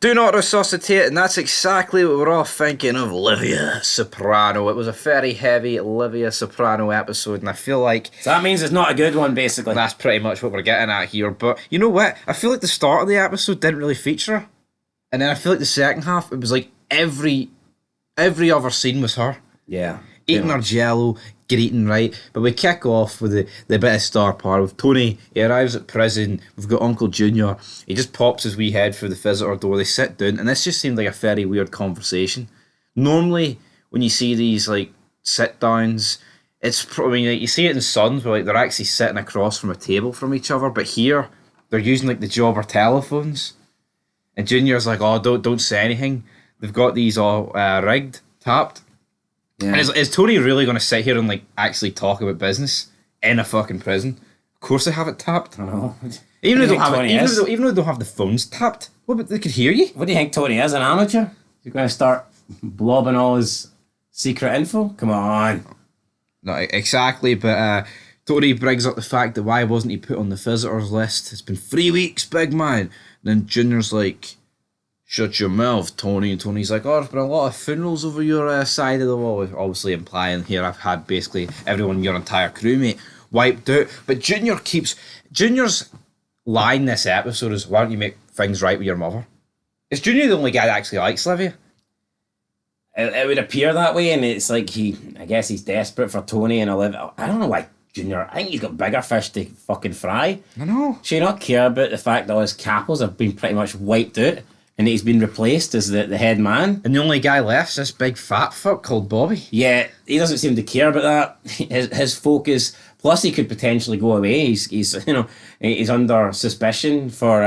Do not resuscitate, and that's exactly what we're all thinking of Livia Soprano. It was a very heavy Livia Soprano episode, and I feel like... So that means it's not a good one, basically. That's pretty much what we're getting at here, but you know what? I feel like the start of the episode didn't really feature her, and then I feel like the second half, it was like every other scene was her. Yeah. Eating her jello, greeting, right? But we kick off with the bit of star power with Tony. He arrives at prison. We've got Uncle Junior. He just pops his wee head through the visitor door. They sit down, and this just seemed like a very weird conversation. Normally, when you see these like sit downs, you see it in Sons where like they're actually sitting across from a table from each other. But here, they're using like the jobber telephones, and Junior's like, "Oh, don't say anything." They've got these all rigged, tapped. Yeah. And is Tony really going to sit here and like actually talk about business in a fucking prison? Of course they have it tapped. I know. Even though they don't have the phones tapped, well, but they could hear you. What do you think Tony is, an amateur? You're going to start blobbing all his secret info? Come on. No, exactly, but Tony brings up the fact that why wasn't he put on the visitors list? It's been 3 weeks, big man. And then Junior's like, shut your mouth, Tony. And Tony's like, oh, there's been a lot of funerals over your side of the wall. Obviously implying here I've had basically everyone in your entire crewmate wiped out. But Junior's line this episode is, why don't you make things right with your mother? Is Junior the only guy that actually likes Livia? It would appear that way, and it's like I guess he's desperate for Tony and Olivia. I don't know why Junior, I think he's got bigger fish to fucking fry. I know. Should he not care about the fact that all his capos have been pretty much wiped out? And he's been replaced as the head man. And the only guy left is this big fat fuck called Bobby. Yeah, he doesn't seem to care about that. His focus, plus he could potentially go away. He's under suspicion for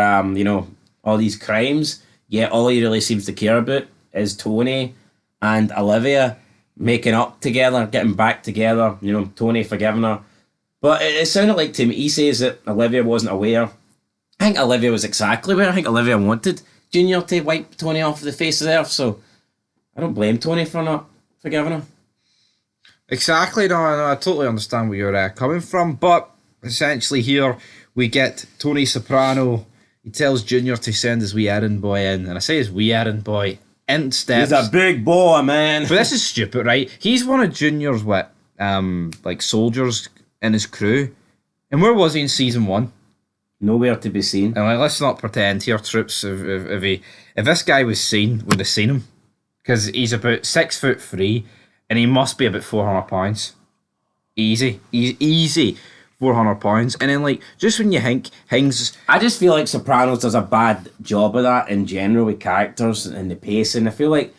all these crimes. Yet all he really seems to care about is Tony and Olivia making up together, getting back together. Tony forgiving her. But it sounded like to me, he says that Olivia wasn't aware. I think Olivia was exactly aware. I think Olivia wanted Junior to wipe Tony off the face of the earth, so I don't blame Tony for not forgiving him. Exactly, no, I totally understand where you're coming from, but essentially here we get Tony Soprano. He tells Junior to send his wee errand boy in, and I say his wee errand boy in steps. He's a big boy, man. But this is stupid, right? He's one of Junior's soldiers in his crew, and where was he in season 1? Nowhere to be seen. And let's not pretend here, troops. If this guy was seen, we'd have seen him, because he's about 6'3", and he must be about 400 pounds. Easy 400 pounds. And then just when you think things, I just feel like Sopranos does a bad job of that in general with characters and the pacing. I feel like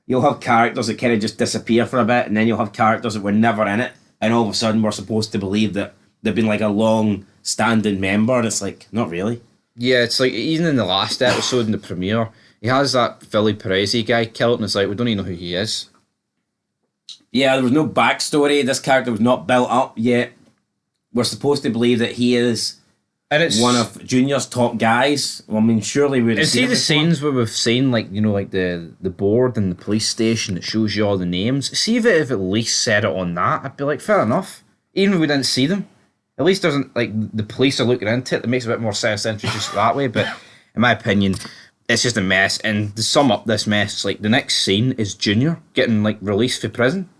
you'll have characters that kind of just disappear for a bit, and then you'll have characters that were never in it, and all of a sudden we're supposed to believe that they've been like a long standing member, and it's like, not really. Yeah, it's like even in the last episode in the premiere, he has that Philly Perezi guy killed, and it's like, we don't even know who he is. Yeah, there was no backstory. This character was not built up yet. We're supposed to believe that he is one of Junior's top guys. Well, I mean, surely we'd have seen the scenes where we've seen the board in the police station that shows you all the names. See if it at least said it on that, I'd be like, fair enough. Even if we didn't see them. At least doesn't the police are looking into it. That makes a bit more sense to introduce it that way. But in my opinion, it's just a mess. And to sum up this mess, the next scene is Junior getting released from prison,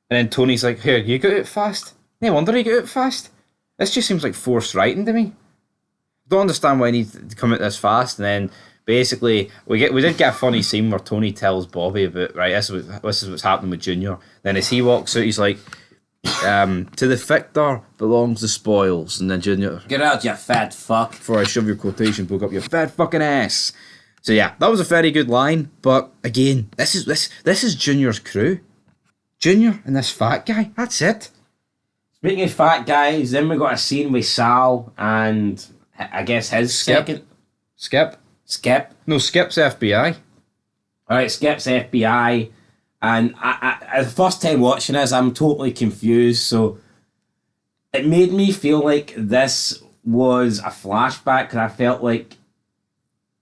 and then Tony's like, "Here, you got out fast. No wonder he got out fast." This just seems like forced writing to me. Don't understand why I need to come out this fast. And then basically we did get a funny scene where Tony tells Bobby about, right, this is what's happening with Junior. Then as he walks out, he's like, to the victor belongs the spoils. And then Junior, get out, you fat fuck, before I shove your quotation book up your fat fucking ass. So yeah, that was a very good line. But again, this is Junior's crew. Junior and this fat guy, that's it. Speaking of fat guys, then we got a scene with Sal and I guess his second Skip. No, Skip's FBI. Alright, Skip's FBI. And I the first time watching this, I'm totally confused. So it made me feel like this was a flashback, because I felt like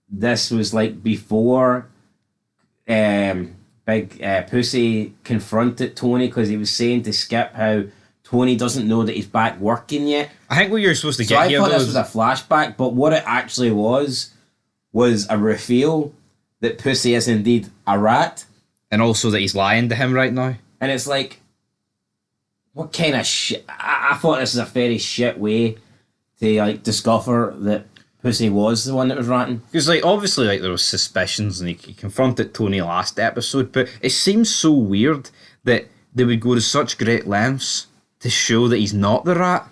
this was before Big Pussy confronted Tony, because he was saying to Skip how Tony doesn't know that he's back working yet. I think what you're supposed to get here, I thought this was a flashback, but what it actually was a reveal that Pussy is indeed a rat. And also that he's lying to him right now. And it's like, what kind of shit? I thought this was a very shit way to like discover that Pussy was the one that was ratting. Because, like, obviously, like, there was suspicions and he confronted Tony last episode, but it seems so weird that they would go to such great lengths to show that he's not the rat.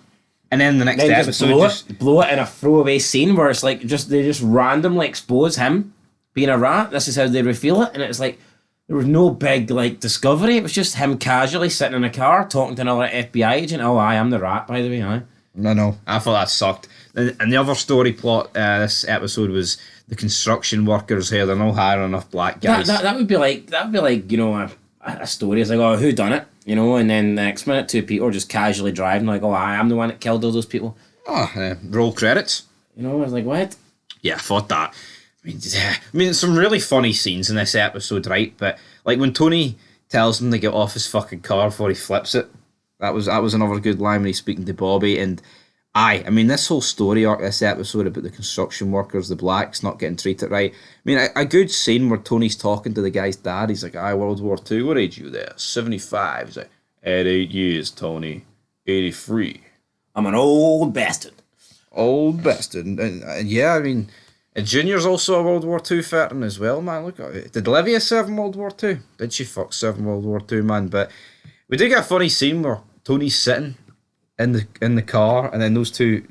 And then the next Then episode just blow it in a throwaway scene where it's like they just randomly expose him being a rat. This is how they reveal it, and it's like there was no big like discovery. It was just him casually sitting in a car talking to another FBI agent. Oh, I am the rat, by the way. No, I thought that sucked. And the other story plot this episode was the construction workers here. They're not hiring enough black guys. That would be like you know a story. It's like, oh, who done it? You know, and then the next minute 2 people are just casually driving like, oh, I am the one that killed all those people. Roll credits. You know, I was like, what? Yeah, I thought that. I mean, some really funny scenes in this episode, right? But like when Tony tells him to get off his fucking car before he flips it, that was another good line when he's speaking to Bobby. And I mean, this whole story arc, this episode about the construction workers, the blacks not getting treated right. I mean, a good scene where Tony's talking to the guy's dad. He's like, World War II, what age you there? 75. He's like, at 8 years, Tony. 83. I'm an old bastard. Old bastard. And yeah, I mean, Junior's also a World War II veteran as well, man. Look at it. Did Livia serve in World War II? Did she serve in World War II, man? But we do get a funny scene where Tony's sitting in the car, and then those two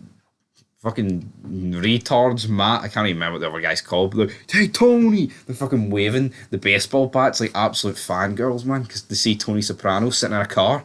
fucking retards, Matt, I can't even remember what the other guy's called, but they're, hey, Tony! They're fucking waving the baseball bats like absolute fangirls, man, because they see Tony Soprano sitting in a car.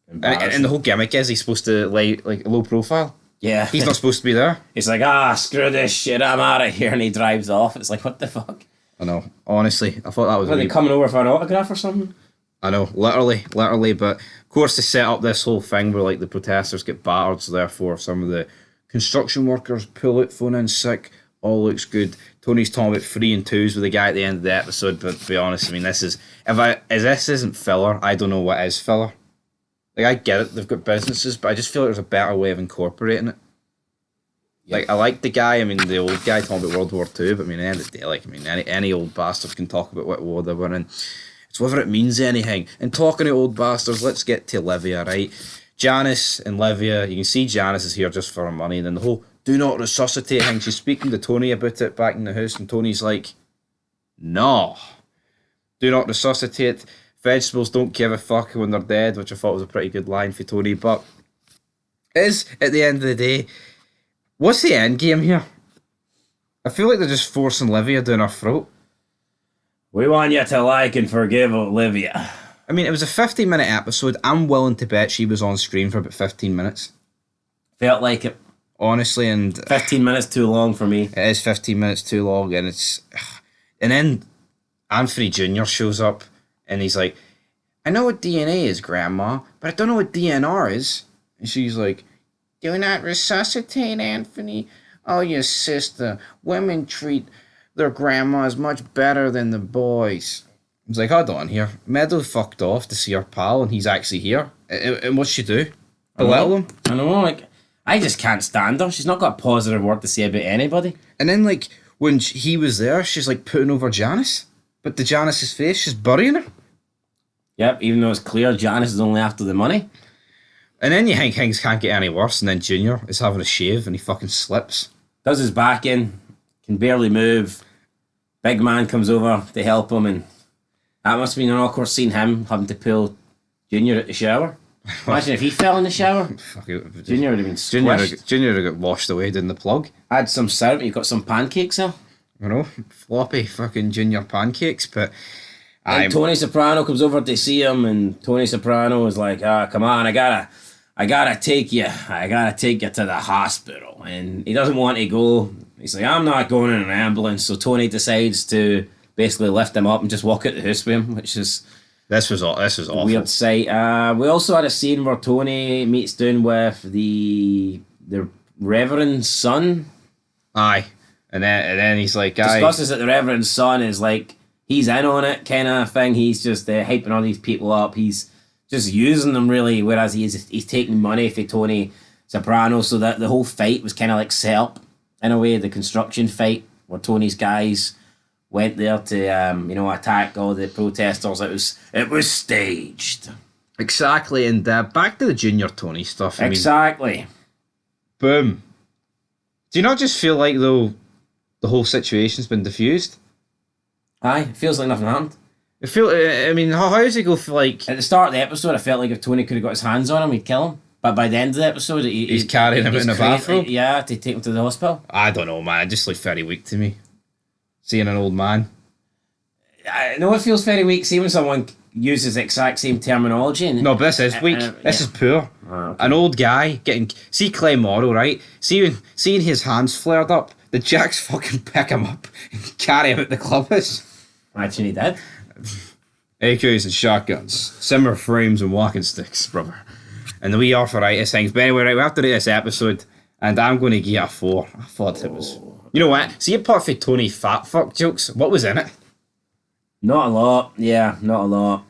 And the whole gimmick is he's supposed to lay like low profile. Yeah. He's not supposed to be there. He's like, screw this shit, I'm out of here, and he drives off. It's like, what the fuck? I know, honestly, I thought that was... Are they coming over for an autograph or something? I know, literally, but of course they set up this whole thing where like the protesters get battered, so therefore some of the construction workers pull out, phone in sick, all looks good. Tony's talking about 3 and 2s with the guy at the end of the episode, but to be honest, I mean, this isn't filler, I don't know what is filler. Like, I get it, they've got businesses, but I just feel like there's a better way of incorporating it. Yep. Like, I like the guy, I mean, the old guy talking about World War II, but I mean, at the end of the day, like, I mean, any old bastard can talk about what war they were in. It's whether it means anything. And talking to old bastards, let's get to Livia, right? Janice and Livia, you can see Janice is here just for her money, and then the whole do not resuscitate thing, she's speaking to Tony about it back in the house, and Tony's like, no, do not resuscitate. Vegetables don't give a fuck when they're dead, which I thought was a pretty good line for Tony, but is, at the end of the day, what's the end game here? I feel like they're just forcing Livia down her throat. We want you to like and forgive Olivia. I mean, it was a 15-minute episode. I'm willing to bet she was on screen for about 15 minutes. Felt like it. Honestly, and... 15 minutes too long for me. It is 15 minutes too long, and it's... And then Anthony Jr. shows up, and he's like, I know what DNA is, Grandma, but I don't know what DNR is. And she's like, do not resuscitate, Anthony. Oh, your sister. Women treat their grandmas much better than the boys. I was like, hold on here. Meadow fucked off to see her pal, and he's actually here. And what's she do? Belittle him? I know, like, I just can't stand her. She's not got a positive word to say about anybody. And then, like, when he was there, she's, like, putting over Janice. But to Janice's face, she's burying her. Yep, even though it's clear Janice is only after the money. And then you think things can't get any worse, and then Junior is having a shave, and he fucking slips. Does his back in, can barely move. Big man comes over to help him, and that must have been an awkward scene, him having to pull Junior out the shower. Imagine if he fell in the shower. Junior would have been squished. Junior would have got washed away down the plug. Add some syrup, you've got some pancakes there. You know, floppy fucking Junior pancakes, but... And Tony Soprano comes over to see him, and Tony Soprano is like, come on, I gotta take you to the hospital. And he doesn't want to go. He's like, I'm not going in an ambulance. So Tony decides to basically lift him up and just walk out the house with him, which is... This was awful. Weird sight. We also had a scene where Tony meets down with the Reverend's son. Aye. And then he's like, discusses that the Reverend's son is like, he's in on it kind of thing. He's just hyping all these people up. He's just using them really, whereas he's taking money for Tony Soprano, so that the whole fight was kind of like set up in a way, the construction fight where Tony's guys went there to attack all the protesters. It was staged. Exactly, and back to the Junior Tony stuff. Exactly. Boom. Do you not just feel like, though, the whole situation's been diffused? Aye, it feels like nothing happened. How does it go for, like... At the start of the episode, I felt like if Tony could have got his hands on him, he'd kill him. But by the end of the episode, he's carrying him in a bathrobe? Yeah, to take him to the hospital. I don't know, man. It just looked very weak to me. Seeing an old man. I know it feels very weak. See when someone uses the exact same terminology. No, but this is weak. This is poor. Okay. An old guy getting... See Clay Morrow, right? Seeing his hands flared up, the Jacks fucking pick him up and carry him out the clubhouse. Imagine he did. AKs and shotguns, simmer frames and walking sticks, brother. And the wee arthritis things. But anyway, right, we have to do this episode, and I'm going to give it a 4. I thought it was... You know what? See, apart from Tony fat fuck jokes, what was in it? Not a lot. Yeah, not a lot.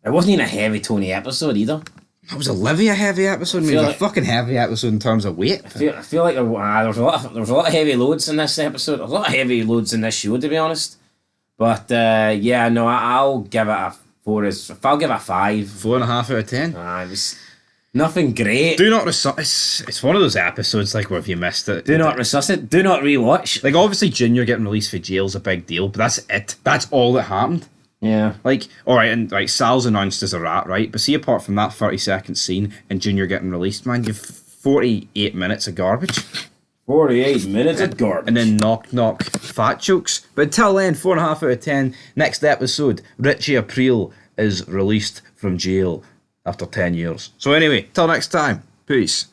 It wasn't even a heavy Tony episode either. It was a Livia heavy episode. It was a fucking heavy episode in terms of weight. I feel like there was a lot of heavy loads in this episode. There was a lot of heavy loads in this show, to be honest. But I'll give it a 4. I'll give it a 5. 4.5 out of 10. It was nothing great. Do not it's one of those episodes like where if you missed it. Do not resuscitate. Do not rewatch. Like obviously Junior getting released for jail is a big deal, but that's it. That's all that happened. Yeah. Like, alright, and like Sal's announced as a rat, right? But see, apart from that 30-second scene and Junior getting released, man, you've 48 minutes of garbage. 48 minutes of garbage. And then knock fat jokes. But until then, 4.5 out of 10. Next episode, Richie Aprile is released from jail after 10 years. So anyway, till next time, peace.